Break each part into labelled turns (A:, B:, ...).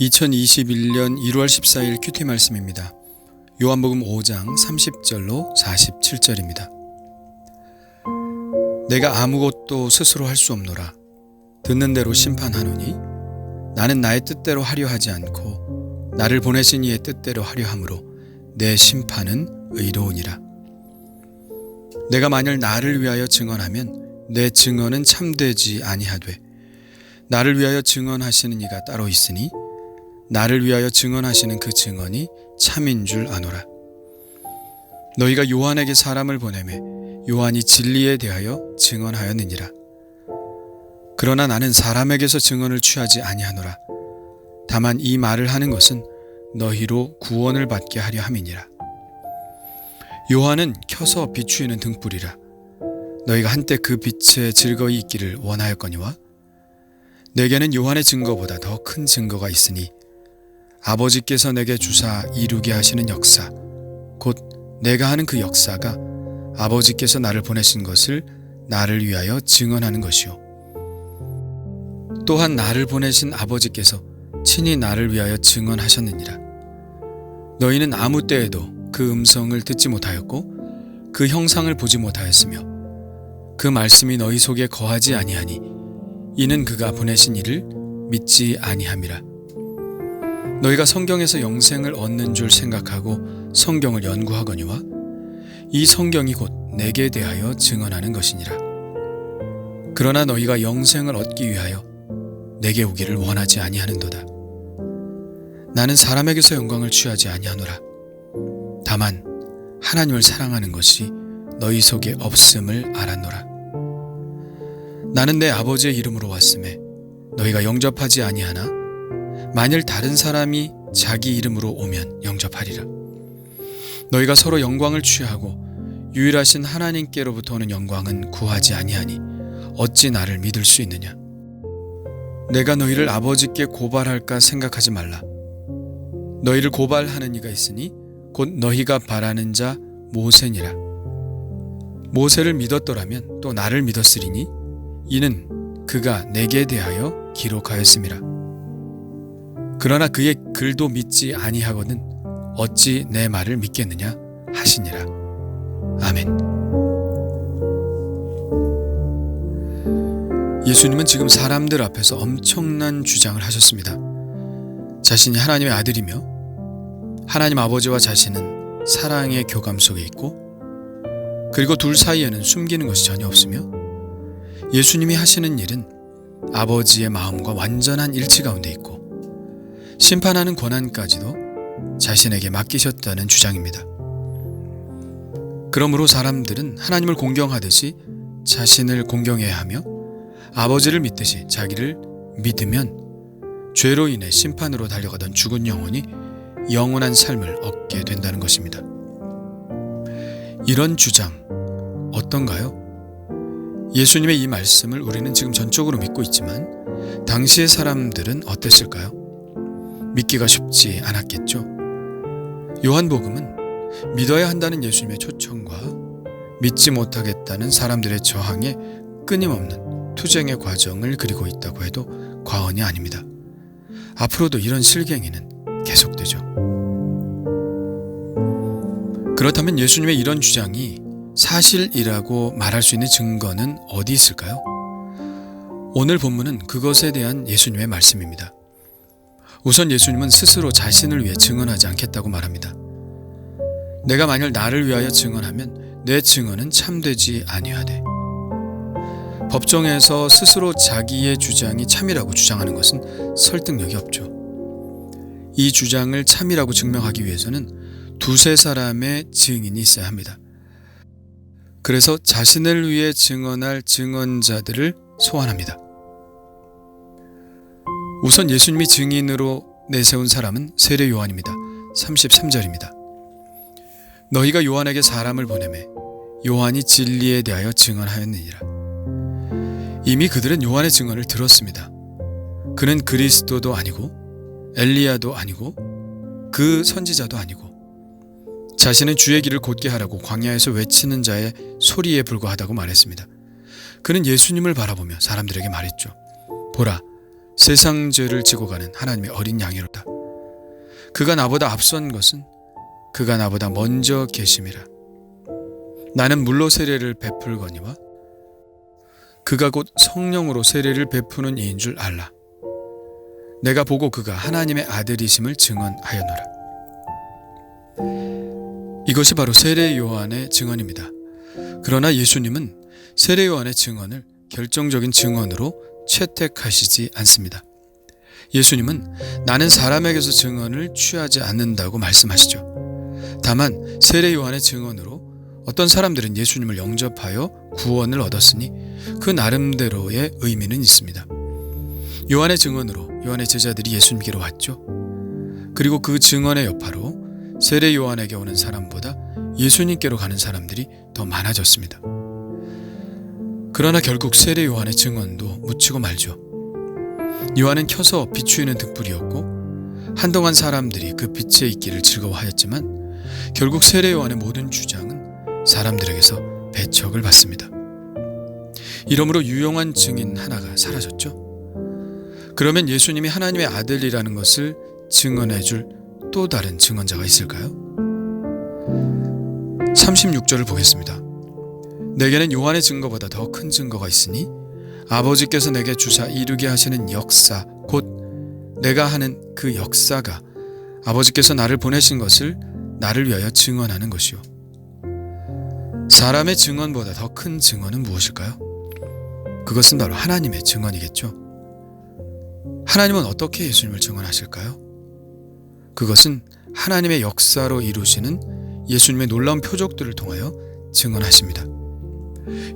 A: 2021년 1월 14일 큐티 말씀입니다. 요한복음 5장 30절로 47절입니다. 내가 아무것도 스스로 할 수 없노라. 듣는 대로 심판하노니 나는 나의 뜻대로 하려 하지 않고 나를 보내신 이의 뜻대로 하려 함으로 내 심판은 의로우니라. 내가 만일 나를 위하여 증언하면 내 증언은 참되지 아니하되 나를 위하여 증언하시는 이가 따로 있으니 나를 위하여 증언하시는 그 증언이 참인 줄 아노라. 너희가 요한에게 사람을 보내매 요한이 진리에 대하여 증언하였느니라. 그러나 나는 사람에게서 증언을 취하지 아니하노라. 다만 이 말을 하는 것은 너희로 구원을 받게 하려 함이니라. 요한은 켜서 비추이는 등불이라. 너희가 한때 그 빛에 즐거이 있기를 원하였거니와 내게는 요한의 증거보다 더 큰 증거가 있으니 아버지께서 내게 주사 이루게 하시는 역사, 곧 내가 하는 그 역사가 아버지께서 나를 보내신 것을 나를 위하여 증언하는 것이요. 또한 나를 보내신 아버지께서 친히 나를 위하여 증언하셨느니라. 너희는 아무 때에도 그 음성을 듣지 못하였고 그 형상을 보지 못하였으며 그 말씀이 너희 속에 거하지 아니하니 이는 그가 보내신 이를 믿지 아니함이라. 너희가 성경에서 영생을 얻는 줄 생각하고 성경을 연구하거니와 이 성경이 곧 내게 대하여 증언하는 것이니라. 그러나 너희가 영생을 얻기 위하여 내게 오기를 원하지 아니하는도다. 나는 사람에게서 영광을 취하지 아니하노라. 다만 하나님을 사랑하는 것이 너희 속에 없음을 알았노라. 나는 내 아버지의 이름으로 왔음에 너희가 영접하지 아니하나 만일 다른 사람이 자기 이름으로 오면 영접하리라. 너희가 서로 영광을 취하고 유일하신 하나님께로부터 오는 영광은 구하지 아니하니 어찌 나를 믿을 수 있느냐. 내가 너희를 아버지께 고발할까 생각하지 말라. 너희를 고발하는 이가 있으니 곧 너희가 바라는 자 모세니라. 모세를 믿었더라면 또 나를 믿었으리니 이는 그가 내게 대하여 기록하였음이라. 그러나 그의 글도 믿지 아니하거든 어찌 내 말을 믿겠느냐 하시니라. 아멘. 예수님은 지금 사람들 앞에서 엄청난 주장을 하셨습니다. 자신이 하나님의 아들이며 하나님 아버지와 자신은 사랑의 교감 속에 있고 그리고 둘 사이에는 숨기는 것이 전혀 없으며 예수님이 하시는 일은 아버지의 마음과 완전한 일치 가운데 있고 심판하는 권한까지도 자신에게 맡기셨다는 주장입니다. 그러므로 사람들은 하나님을 공경하듯이 자신을 공경해야 하며 아버지를 믿듯이 자기를 믿으면 죄로 인해 심판으로 달려가던 죽은 영혼이 영원한 삶을 얻게 된다는 것입니다. 이런 주장 어떤가요? 예수님의 이 말씀을 우리는 지금 전적으로 믿고 있지만 당시의 사람들은 어땠을까요? 믿기가 쉽지 않았겠죠. 요한복음은 믿어야 한다는 예수님의 초청과 믿지 못하겠다는 사람들의 저항에 끊임없는 투쟁의 과정을 그리고 있다고 해도 과언이 아닙니다. 앞으로도 이런 실갱이는 계속되죠. 그렇다면 예수님의 이런 주장이 사실이라고 말할 수 있는 증거는 어디 있을까요? 오늘 본문은 그것에 대한 예수님의 말씀입니다. 우선 예수님은 스스로 자신을 위해 증언하지 않겠다고 말합니다. 내가 만일 나를 위하여 증언하면 내 증언은 참되지 아니하되. 법정에서 스스로 자기의 주장이 참이라고 주장하는 것은 설득력이 없죠. 이 주장을 참이라고 증명하기 위해서는 두세 사람의 증인이 있어야 합니다. 그래서 자신을 위해 증언할 증언자들을 소환합니다. 우선 예수님이 증인으로 내세운 사람은 세례 요한입니다. 33절입니다. 너희가 요한에게 사람을 보내매 요한이 진리에 대하여 증언하였느니라. 이미 그들은 요한의 증언을 들었습니다. 그는 그리스도도 아니고 엘리야도 아니고 그 선지자도 아니고 자신은 주의 길을 곧게 하라고 광야에서 외치는 자의 소리에 불과하다고 말했습니다. 그는 예수님을 바라보며 사람들에게 말했죠. 보라, 세상 죄를 지고 가는 하나님의 어린 양이로다. 그가 나보다 앞선 것은 그가 나보다 먼저 계심이라. 나는 물로 세례를 베풀거니와 그가 곧 성령으로 세례를 베푸는 이인 줄 알라. 내가 보고 그가 하나님의 아들이심을 증언하였노라. 이것이 바로 세례 요한의 증언입니다. 그러나 예수님은 세례 요한의 증언을 결정적인 증언으로 채택하시지 않습니다. 예수님은 나는 사람에게서 증언을 취하지 않는다고 말씀하시죠. 다만 세례 요한의 증언으로 어떤 사람들은 예수님을 영접하여 구원을 얻었으니 그 나름대로의 의미는 있습니다. 요한의 증언으로 요한의 제자들이 예수님께로 왔죠. 그리고 그 증언의 여파로 세례 요한에게 오는 사람보다 예수님께로 가는 사람들이 더 많아졌습니다. 그러나 결국 세례 요한의 증언도 묻히고 말죠. 요한은 켜서 비추이는 등불이었고 한동안 사람들이 그 빛에 있기를 즐거워하였지만 결국 세례 요한의 모든 주장은 사람들에게서 배척을 받습니다. 이러므로 유용한 증인 하나가 사라졌죠. 그러면 예수님이 하나님의 아들이라는 것을 증언해 줄 또 다른 증언자가 있을까요? 36절을 보겠습니다. 내게는 요한의 증거보다 더 큰 증거가 있으니 아버지께서 내게 주사 이루게 하시는 역사 곧 내가 하는 그 역사가 아버지께서 나를 보내신 것을 나를 위하여 증언하는 것이요. 사람의 증언보다 더 큰 증언은 무엇일까요? 그것은 바로 하나님의 증언이겠죠. 하나님은 어떻게 예수님을 증언하실까요? 그것은 하나님의 역사로 이루시는 예수님의 놀라운 표적들을 통하여 증언하십니다.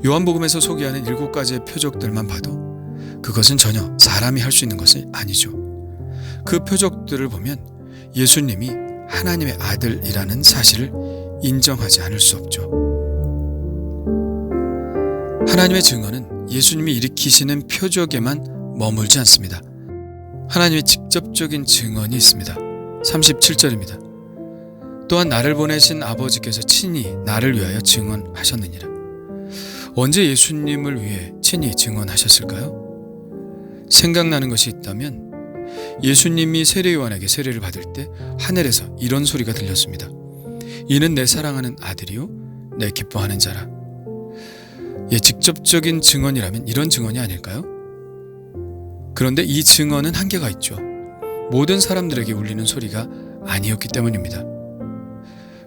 A: 요한복음에서 소개하는 7가지의 표적들만 봐도 그것은 전혀 사람이 할 수 있는 것이 아니죠. 그 표적들을 보면 예수님이 하나님의 아들이라는 사실을 인정하지 않을 수 없죠. 하나님의 증언은 예수님이 일으키시는 표적에만 머물지 않습니다. 하나님의 직접적인 증언이 있습니다. 37절입니다. 또한 나를 보내신 아버지께서 친히 나를 위하여 증언하셨느니라. 언제 예수님을 위해 친히 증언하셨을까요? 생각나는 것이 있다면 예수님이 세례 요한에게 세례를 받을 때 하늘에서 이런 소리가 들렸습니다. 이는 내 사랑하는 아들이요 내 기뻐하는 자라. 직접적인 증언이라면 이런 증언이 아닐까요? 그런데 이 증언은 한계가 있죠. 모든 사람들에게 울리는 소리가 아니었기 때문입니다.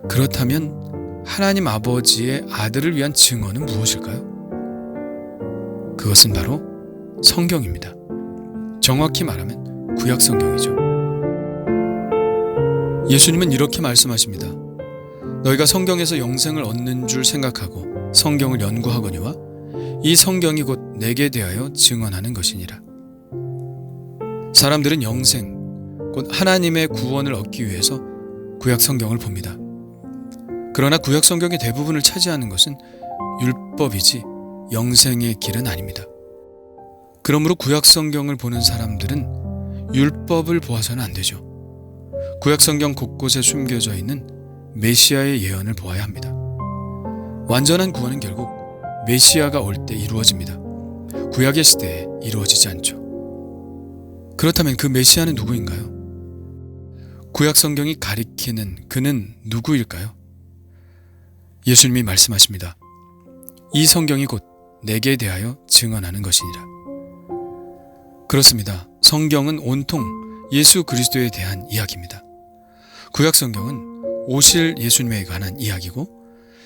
A: 그렇다면 하나님 아버지의 아들을 위한 증언은 무엇일까요? 그것은 바로 성경입니다. 정확히 말하면 구약 성경이죠. 예수님은 이렇게 말씀하십니다. 너희가 성경에서 영생을 얻는 줄 생각하고 성경을 연구하거니와 이 성경이 곧 내게 대하여 증언하는 것이니라. 사람들은 영생, 곧 하나님의 구원을 얻기 위해서 구약 성경을 봅니다. 그러나 구약 성경의 대부분을 차지하는 것은 율법이지 영생의 길은 아닙니다. 그러므로 구약 성경을 보는 사람들은 율법을 보아서는 안 되죠. 구약 성경 곳곳에 숨겨져 있는 메시아의 예언을 보아야 합니다. 완전한 구원은 결국 메시아가 올 때 이루어집니다. 구약의 시대에 이루어지지 않죠. 그렇다면 그 메시아는 누구인가요? 구약 성경이 가리키는 그는 누구일까요? 예수님이 말씀하십니다. 이 성경이 곧 내게 대하여 증언하는 것이니라. 그렇습니다. 성경은 온통 예수 그리스도에 대한 이야기입니다. 구약 성경은 오실 예수님에 관한 이야기고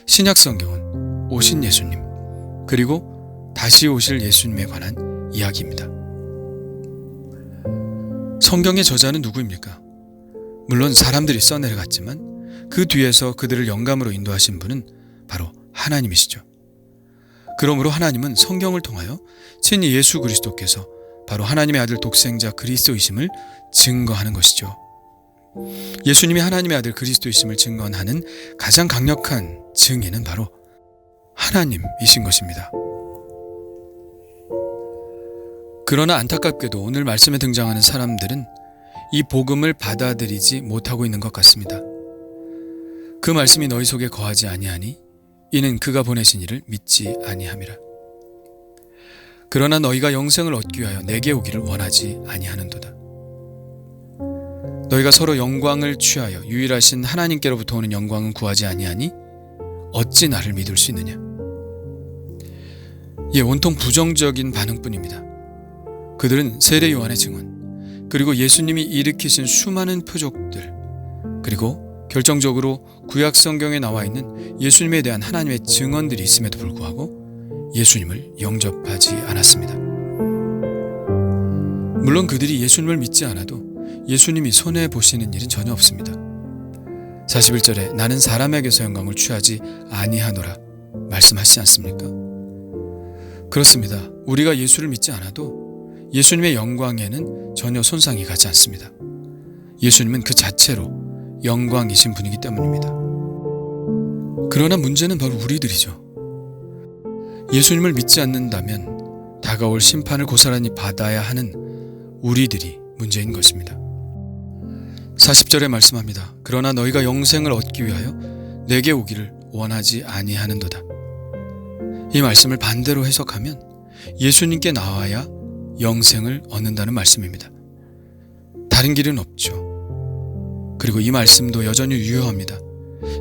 A: 신약 성경은 오신 예수님 그리고 다시 오실 예수님에 관한 이야기입니다. 성경의 저자는 누구입니까? 물론 사람들이 써내려갔지만 그 뒤에서 그들을 영감으로 인도하신 분은 바로 하나님이시죠. 그러므로 하나님은 성경을 통하여 친히 예수 그리스도께서 바로 하나님의 아들 독생자 그리스도이심을 증거하는 것이죠. 예수님이 하나님의 아들 그리스도이심을 증언하는 가장 강력한 증인은 바로 하나님이신 것입니다. 그러나 안타깝게도 오늘 말씀에 등장하는 사람들은 이 복음을 받아들이지 못하고 있는 것 같습니다. 그 말씀이 너희 속에 거하지 아니하니 이는 그가 보내신 이를 믿지 아니함이라. 그러나 너희가 영생을 얻기 위하여 내게 오기를 원하지 아니하는도다. 너희가 서로 영광을 취하여 유일하신 하나님께로부터 오는 영광은 구하지 아니하니 어찌 나를 믿을 수 있느냐. 온통 부정적인 반응뿐입니다. 그들은 세례 요한의 증언, 그리고 예수님이 일으키신 수많은 표적들, 그리고 결정적으로 구약 성경에 나와 있는 예수님에 대한 하나님의 증언들이 있음에도 불구하고 예수님을 영접하지 않았습니다. 물론 그들이 예수님을 믿지 않아도 예수님이 손해 보시는 일은 전혀 없습니다. 41절에 나는 사람에게서 영광을 취하지 아니하노라 말씀하시지 않습니까? 그렇습니다. 우리가 예수를 믿지 않아도 예수님의 영광에는 전혀 손상이 가지 않습니다. 예수님은 그 자체로 영광이신 분이기 때문입니다. 그러나 문제는 바로 우리들이죠. 예수님을 믿지 않는다면 다가올 심판을 고스란히 받아야 하는 우리들이 문제인 것입니다. 40절에 말씀합니다. 그러나 너희가 영생을 얻기 위하여 내게 오기를 원하지 아니하는도다. 이 말씀을 반대로 해석하면 예수님께 나와야 영생을 얻는다는 말씀입니다. 다른 길은 없죠. 그리고 이 말씀도 여전히 유효합니다.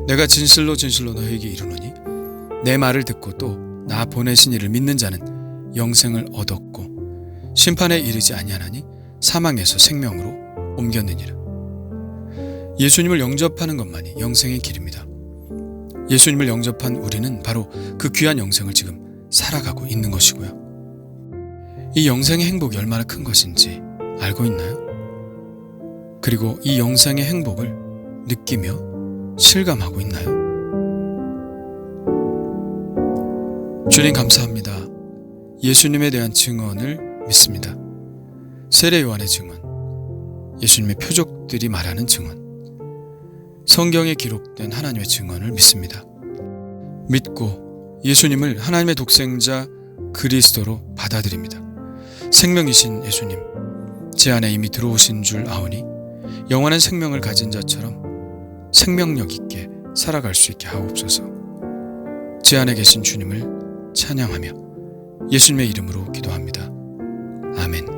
A: 내가 진실로 진실로 너희에게 이르노니 내 말을 듣고 또 나 보내신 이를 믿는 자는 영생을 얻었고 심판에 이르지 아니하나니 사망에서 생명으로 옮겼느니라. 예수님을 영접하는 것만이 영생의 길입니다. 예수님을 영접한 우리는 바로 그 귀한 영생을 지금 살아가고 있는 것이고요. 이 영생의 행복이 얼마나 큰 것인지 알고 있나요? 그리고 이 영생의 행복을 느끼며 실감하고 있나요? 주님 감사합니다. 예수님에 대한 증언을 믿습니다. 세례 요한의 증언, 예수님의 표적들이 말하는 증언, 성경에 기록된 하나님의 증언을 믿습니다. 믿고 예수님을 하나님의 독생자 그리스도로 받아들입니다. 생명이신 예수님, 제 안에 이미 들어오신 줄 아오니 영원한 생명을 가진 자처럼 생명력 있게 살아갈 수 있게 하옵소서. 제 안에 계신 주님을 찬양하며 예수님의 이름으로 기도합니다. 아멘.